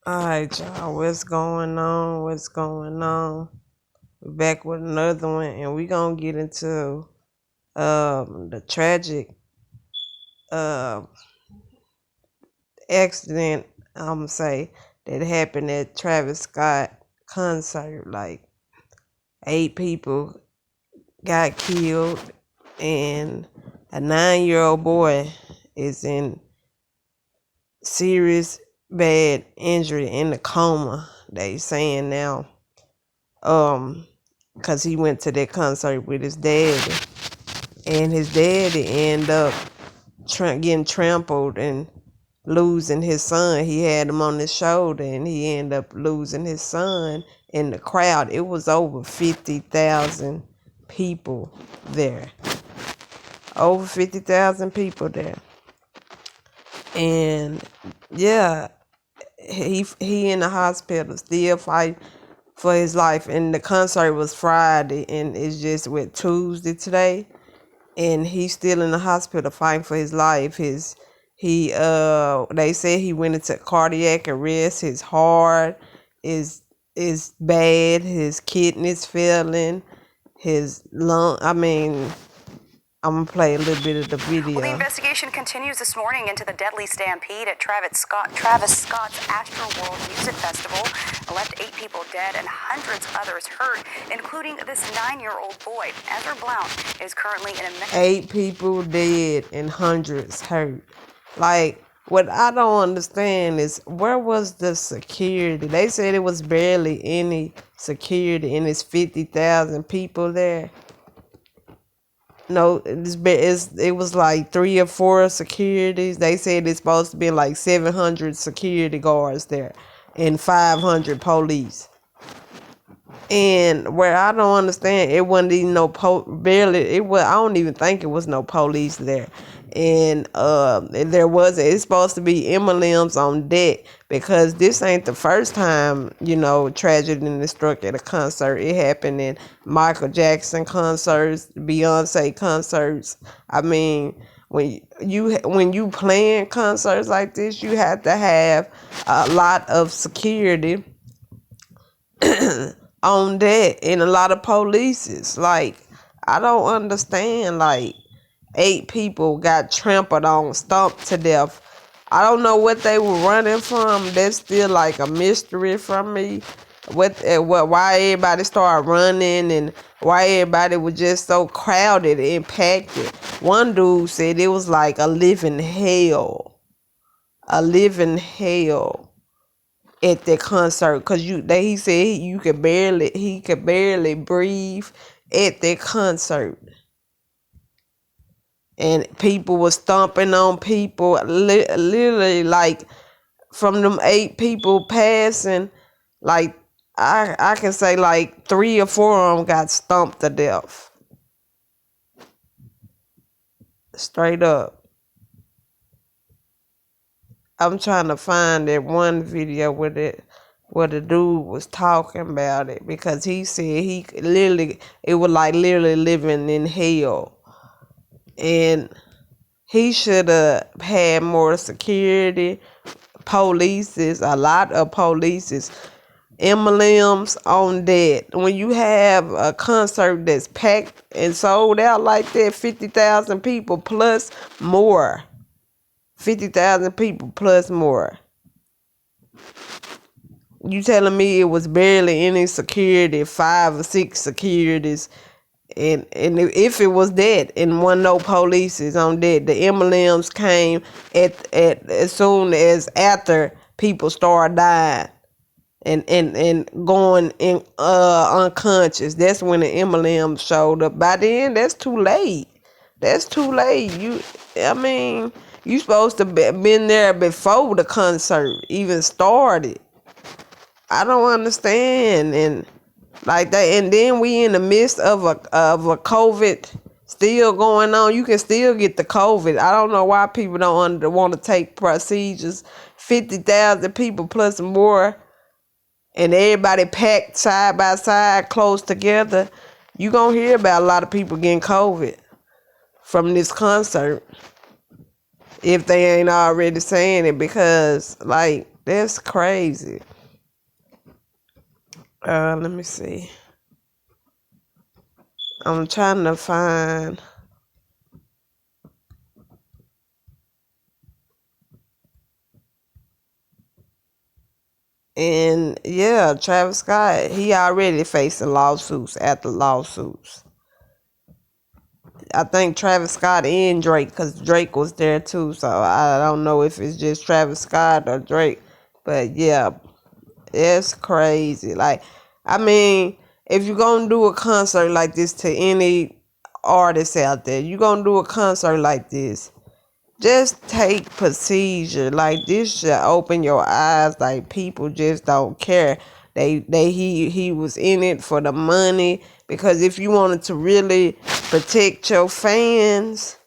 Alright, y'all, what's going on? What's going on? We're back with another one, and we're gonna get into the tragic uh accident, I'm gonna say, that happened at Travis Scott concert. Like 8 people got killed, and a 9-year-old boy is in serious bad injury in the coma. They saying now. Cause he went to that concert with his daddy, and his daddy ended up getting trampled and losing his son. He had him on his shoulder, and he ended up losing his son in the crowd. It was over 50,000 people there. Over 50,000 people there, and yeah, he in the hospital still fighting for his life. And the concert was Friday, and it's just with Tuesday today, and he's still in the hospital fighting for his life. They said he went into cardiac arrest. His heart is bad. His kidneys failing. His lung. I'm gonna play a little bit of the video. Well, the investigation continues this morning into the deadly stampede at Travis Scott's Astroworld Music Festival. It left 8 people dead and hundreds others hurt, including this 9-year-old boy. Ezra Blount is currently in a 8 people dead and hundreds hurt. Like, what I don't understand is, where was the security? They said it was barely any security, and it's 50,000 people there. No, it was like 3 or 4 securities. They said it's supposed to be like 700 security guards there and 500 police. And where I don't understand, it wasn't even no I don't even think it was no police there. And there wasn't. It's supposed to be emblems on deck, because this ain't the first time, tragedy struck at a concert. It happened in Michael Jackson concerts, Beyonce concerts. I mean, when you playing concerts like this, you have to have a lot of security on that, and a lot of polices. Like, I don't understand. Like, 8 people got trampled on, stomped to death. I don't know what they were running from. That's still like a mystery from me. Why everybody started running, and why everybody was just so crowded and packed. One dude said it was like a living hell. A living hell at the concert, because he said he could barely breathe at the concert, and people was stomping on people, literally, like, from them 8 people passing, like, I can say like 3 or 4 of them got stomped to death, straight up. I'm trying to find that one video where the dude was talking about it, because he said it was like literally living in hell, and he should have had more security, a lot of polices, emblems on that. When you have a concert that's packed and sold out like that, 50,000 people plus more. 50,000 people plus more. You telling me it was barely any security, 5 or 6 securities, and if it was that, and wasn't no police on that, the emblems came at as soon as after people started dying and going in unconscious. That's when the emblems showed up. By then, that's too late. You supposed to been there before the concert even started. I don't understand. And like that, and then we in the midst of a COVID still going on. You can still get the COVID. I don't know why people don't want to take procedures. 50,000 people plus more, and everybody packed side by side, close together. You gonna hear about a lot of people getting COVID from this concert, if they ain't already saying it, because, like, That's crazy. Let me see. I'm trying to find. And yeah, Travis Scott, he already facing lawsuits after lawsuits. I think Travis Scott and Drake, because Drake was there too. So I don't know if it's just Travis Scott or Drake. But yeah, it's crazy. Like, I mean, if you're going to do a concert like this to any artist out there, you're going to do a concert like this, just take procedure. Like, this should open your eyes. Like, people just don't care. He was in it for the money, because if you wanted to really protect your fans,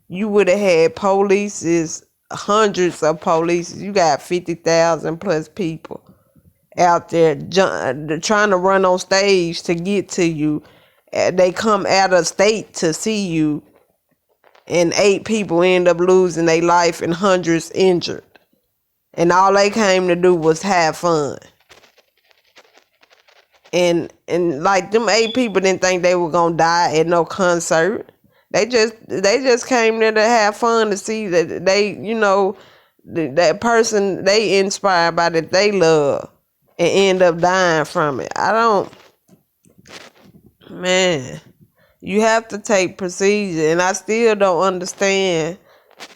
you would have had polices, hundreds of police. You got 50,000 plus people out there trying to run on stage to get to you. They come out of state to see you, and 8 people end up losing their life and hundreds injured. And all they came to do was have fun. And like, them 8 people didn't think they were gonna die at no concert. They just came there to have fun, to see that they, that person they inspired by, that they love, and end up dying from it. Man, you have to take procedure, and I still don't understand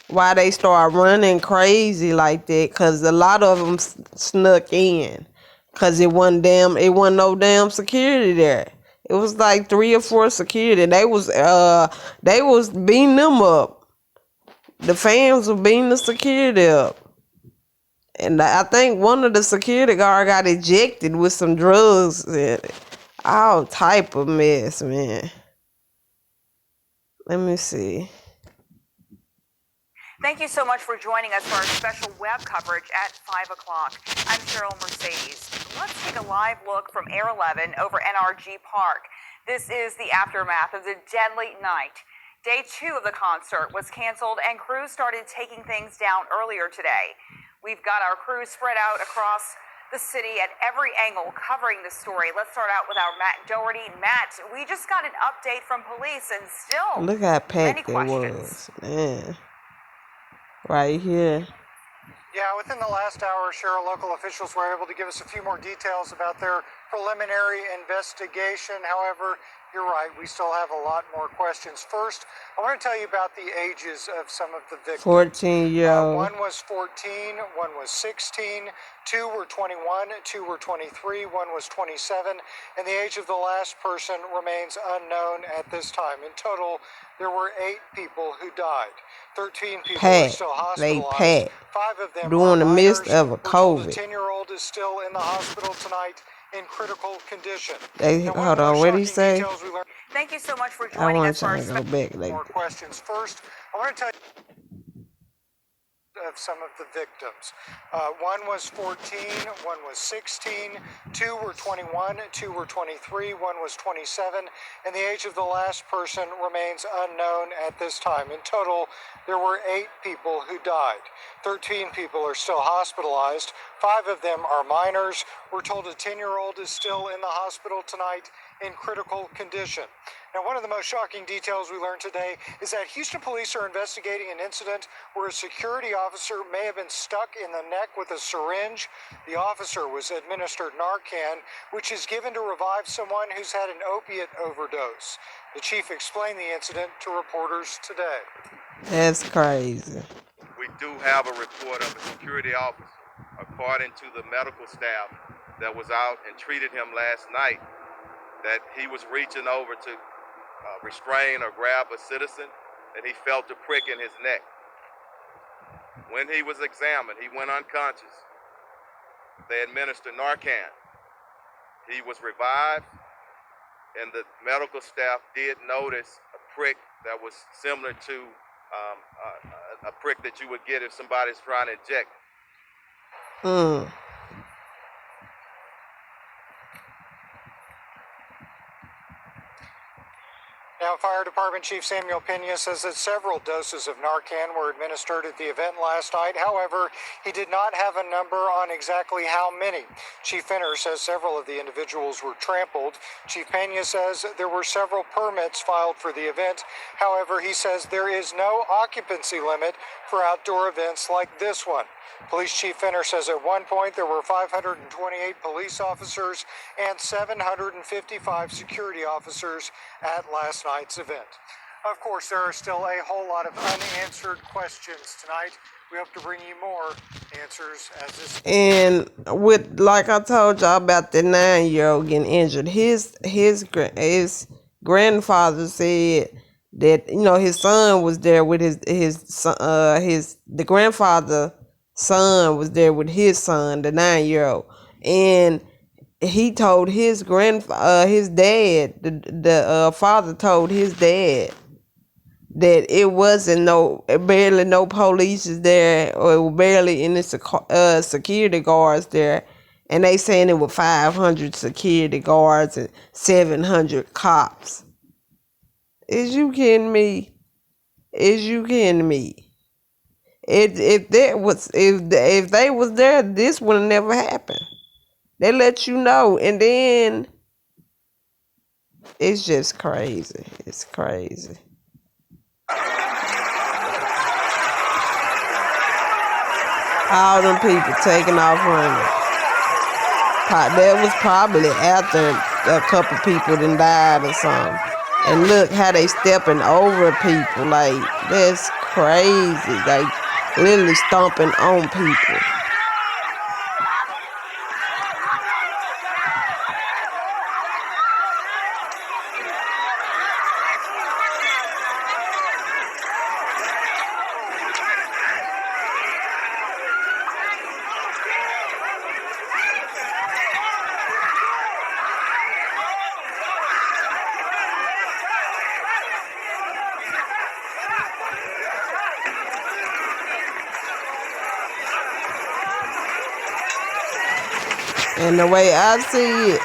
why they start running crazy like that, because a lot of them snuck in, because it wasn't no damn security there. It was like 3 or 4 security. They was beating them up. The fans were beating the security up. And I think one of the security guard got ejected with some drugs and all type of mess, man. Let me see. Thank you so much for joining us for our special web coverage at 5 o'clock. I'm Cheryl Mercedes. Let's take a live look from Air 11 over NRG Park. This is the aftermath of the deadly night. Day 2 of the concert was canceled, and crews started taking things down earlier today. We've got our crews spread out across the city at every angle covering the story. Let's start out with our Matt Doherty. Matt, we just got an update from police, and still Look how many packed it questions. was, man. Right here. Yeah, within the last hour, Cheryl, local officials were able to give us a few more details about their preliminary investigation. However, you're right, we still have a lot more questions. First, I want to tell you about the ages of some of the victims. 14-year-old. One was 14, one was 16, 2 were 21, 2 were 23, one was 27, and the age of the last person remains unknown at this time. In total, there were 8 people who died. 13 people are still hospitalized. 5 of them during are the minors. midst of a We're told COVID. a 10-year-old is still in the hospital tonight in critical condition. Hold on, what did he say? Thank you so much for I joining want us for our to go back. more questions. First, I want to tell you of some of the victims. One was 14, one was 16, 2 were 21, 2 were 23, one was 27, and the age of the last person remains unknown at this time. In total, there were 8 people who died. 13 people are still hospitalized. 5 of them are minors. We're told a 10-year-old is still in the hospital tonight in critical condition. Now, one of the most shocking details we learned today is that Houston police are investigating an incident where a security officer may have been stuck in the neck with a syringe. The officer was administered Narcan, which is given to revive someone who's had an opiate overdose. The chief explained the incident to reporters today. That's crazy. We do have a report of a security officer, according to the medical staff that was out and treated him last night, that he was reaching over to restrain or grab a citizen, and he felt a prick in his neck. When he was examined, he went unconscious. They administered Narcan. He was revived, and the medical staff did notice a prick that was similar to a prick that you would get if somebody's trying to inject. Now, Fire Department Chief Samuel Pena says that several doses of Narcan were administered at the event last night. However, he did not have a number on exactly how many. Chief Finner says several of the individuals were trampled. Chief Pena says there were several permits filed for the event. However, he says there is no occupancy limit for outdoor events like this one. Police Chief Finner says at one point there were 528 police officers and 755 security officers at last night's event. Of course, there are still a whole lot of unanswered questions tonight. We hope to bring you more answers as this. And with, like I told y'all about the 9-year-old getting injured, his grandfather said that, you know, his son was there with the grandfather son was there with his son, the 9-year-old, and he told his dad, the father told his dad that it wasn't barely no police is there, or barely any security guards there, and they saying it was 500 security guards and 700 cops. Is you kidding me? Is you kidding me? If they was there, this would have never happened. They let you know, and then it's just crazy. It's crazy. All them people taking off running. That was probably after a couple people done died or something. And look how they stepping over people. Like, that's crazy. Like, literally stomping on people. And the way I see it,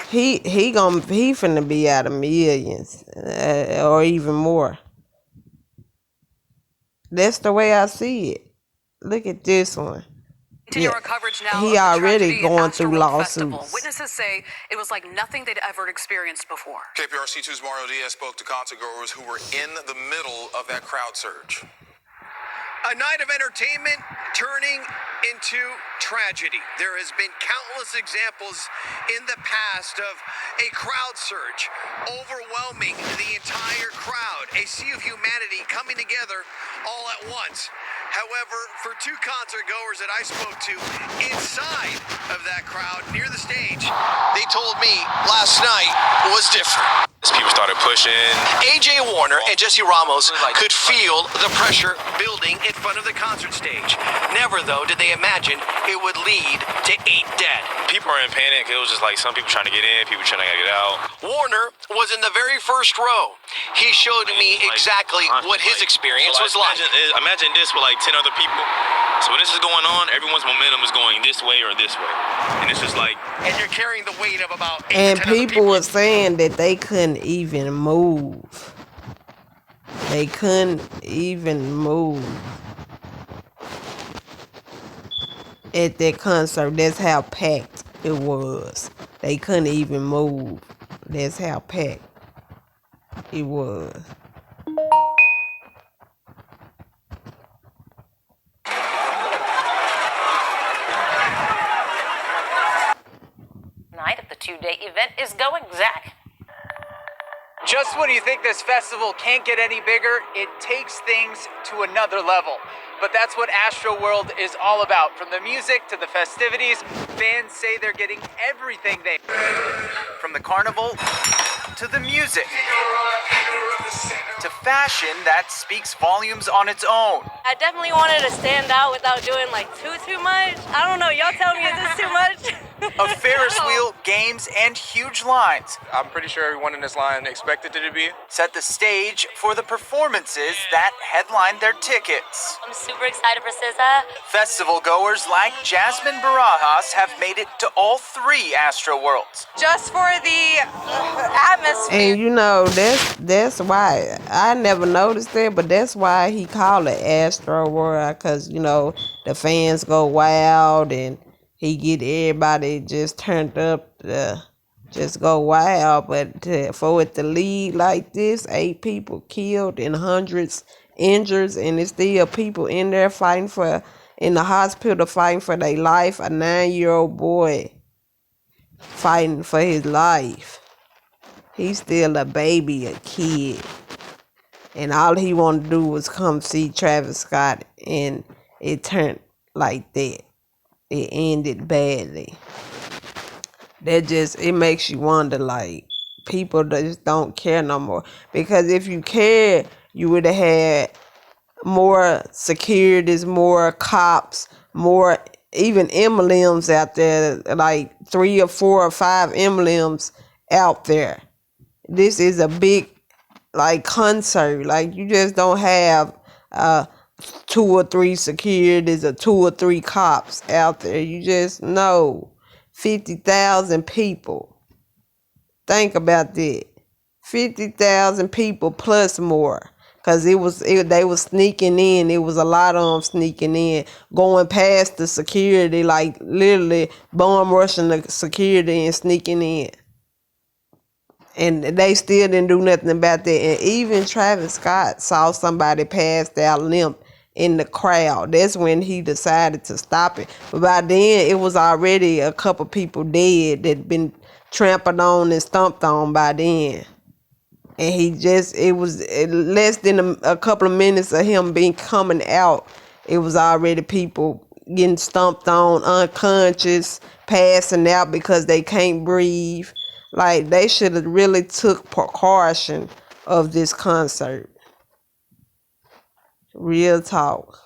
he finna be out of millions, or even more. That's the way I see it. Look at this one. Continue our coverage now. He already going through lawsuits. Witnesses say it was like nothing they'd ever experienced before. KPRC2's Mario Diaz spoke to concert goers who were in the middle of that crowd surge. A night of entertainment turning into tragedy. There has been countless examples in the past of a crowd surge overwhelming the entire crowd, a sea of humanity coming together all at once. However, for two concert goers that I spoke to inside of that crowd near the stage, they told me last night was different. As people started pushing, AJ Warner and Jesse Ramos could feel the pressure building in front of the concert stage. Never, though, did they imagine it would lead to 8 dead. people are in panic. It was just like some people trying to get in, people trying to get out. Warner was in the very first row. He showed me exactly what his experience was like. Imagine this with like 10 other people. So when this is going on, everyone's momentum is going this way or this way. And it's just like... And you're carrying the weight of about 8 and to 10 other people were saying that they couldn't even move. They couldn't even move at that concert. That's how packed it was. They couldn't even move. That's how packed it was. Night of the two-day event is going, Zach. Just when you think this festival can't get any bigger, it takes things to another level. But that's what Astroworld is all about. From the music to the festivities, fans say they're getting everything they... From the carnival to the music to fashion that speaks volumes on its own. I definitely wanted to stand out without doing like too much. I don't know, y'all tell me, is this too much? A Ferris wheel, games, and huge lines I'm pretty sure everyone in this line expected it to be. set the stage for the performances that headlined their tickets. I'm super excited for SZA. Festival goers like Jasmine Barajas have made it to all 3 Astro Worlds. Just for the atmosphere. And you know, that's why I never noticed that, but that's why he called it Astro World, because you know the fans go wild and he get everybody just turned up to just go wild. But for it to lead like this, 8 people killed and hundreds injured, and it's still people in there fighting in the hospital fighting for their life. A 9-year-old boy fighting for his life. He's still a baby, a kid. And all he wanted to do was come see Travis Scott, and it turned like that. It ended badly. It makes you wonder, like, people just don't care no more. Because if you cared, you would have had more securities, more cops, more even emblems out there, like 3 or 4 or 5 emblems out there. This is a big concert. Like, you just don't have 2 or 3 securities or 2 or 3 cops out there. You just know 50,000 people. Think about that. 50,000 people plus more. Cause they was sneaking in. It was a lot of them sneaking in, going past the security, like literally bomb rushing the security and sneaking in. And they still didn't do nothing about that. And even Travis Scott saw somebody passed out limp in the crowd. That's when he decided to stop it. But by then, it was already a couple people dead that been trampled on and stomped on by then. And it was less than a couple of minutes of him coming out. It was already people getting stomped on, unconscious, passing out because they can't breathe. Like, they should have really took precaution of this concert. Real talk.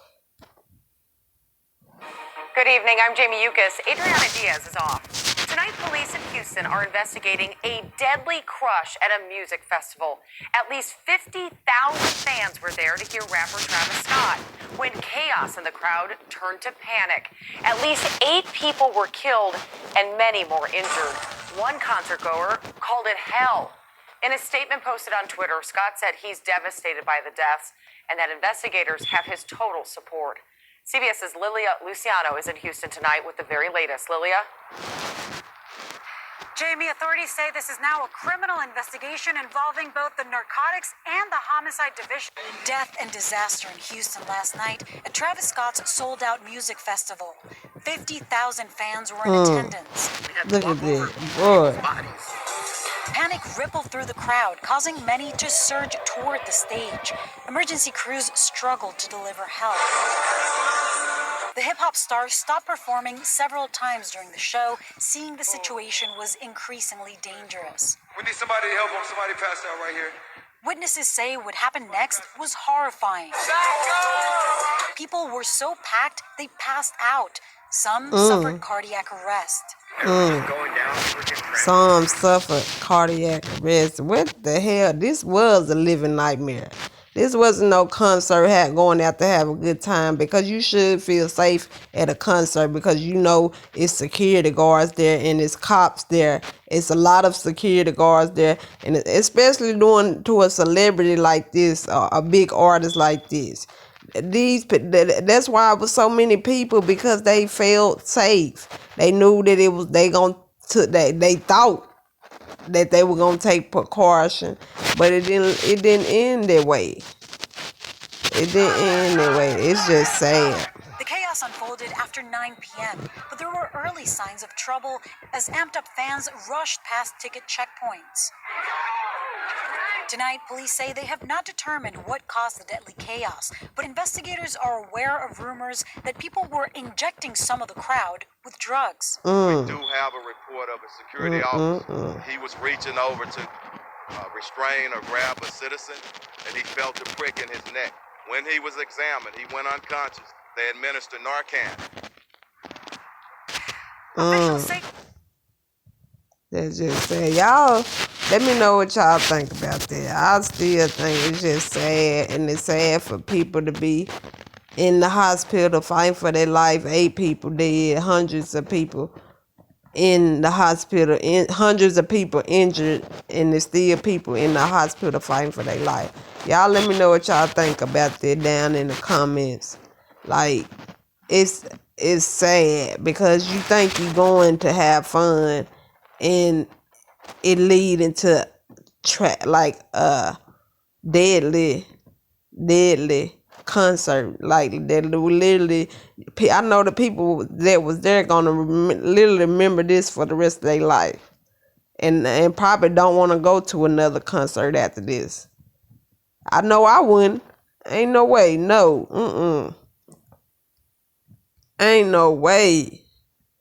Good evening, I'm Jamie Yukas. Adriana Diaz is off. Tonight, police in Houston are investigating a deadly crush at a music festival. At least 50,000 fans were there to hear rapper Travis Scott when chaos in the crowd turned to panic. At least 8 people were killed and many more injured. One concert goer called it hell. In a statement posted on Twitter, Scott said he's devastated by the deaths and that investigators have his total support. CBS's Lilia Luciano is in Houston tonight with the very latest. Lilia? Jamie, authorities say this is now a criminal investigation involving both the narcotics and the homicide division. Death and disaster in Houston last night at Travis Scott's sold-out music festival. 50,000 fans were in attendance. Look at this, boy. Panic rippled through the crowd, causing many to surge toward the stage. Emergency crews struggled to deliver help. The hip-hop star stopped performing several times during the show, seeing the situation was increasingly dangerous. We need somebody to help him. Somebody passed out right here. Witnesses say what happened next was horrifying. People were so packed they passed out. Some suffered cardiac arrest. Some suffered cardiac arrest. What the hell? This was a living nightmare. This wasn't no concert going out to have a good time, because you should feel safe at a concert because you know it's security guards there and it's cops there. It's a lot of security guards there, and especially doing to a celebrity like this, a big artist like this. That's why it was so many people, because they felt safe. They knew that they thought that they were gonna take precaution, but it didn't end that way. It didn't end that way. It's just sad. The chaos unfolded after 9 p.m., but there were early signs of trouble as amped-up fans rushed past ticket checkpoints. Tonight, police say they have not determined what caused the deadly chaos, but investigators are aware of rumors that people were injecting some of the crowd with drugs. We do have a report of a security officer. He was reaching over to restrain or grab a citizen, and he felt a prick in his neck. When he was examined, he went unconscious. They administered Narcan. Officials say That's just sad. Y'all, let me know what y'all think about that. I still think it's just sad, and it's sad for people to be in the hospital fighting for their life. 8 people dead, hundreds of people in the hospital, hundreds of people injured, and there's still people in the hospital fighting for their life. Y'all let me know what y'all think about that down in the comments. Like, it's sad because you think you're going to have fun and it lead into deadly concert. Like, that literally, I know the people that was there gonna literally remember this for the rest of their life, and probably don't want to go to another concert after this. I know I wouldn't. Ain't no way. No. Ain't no way.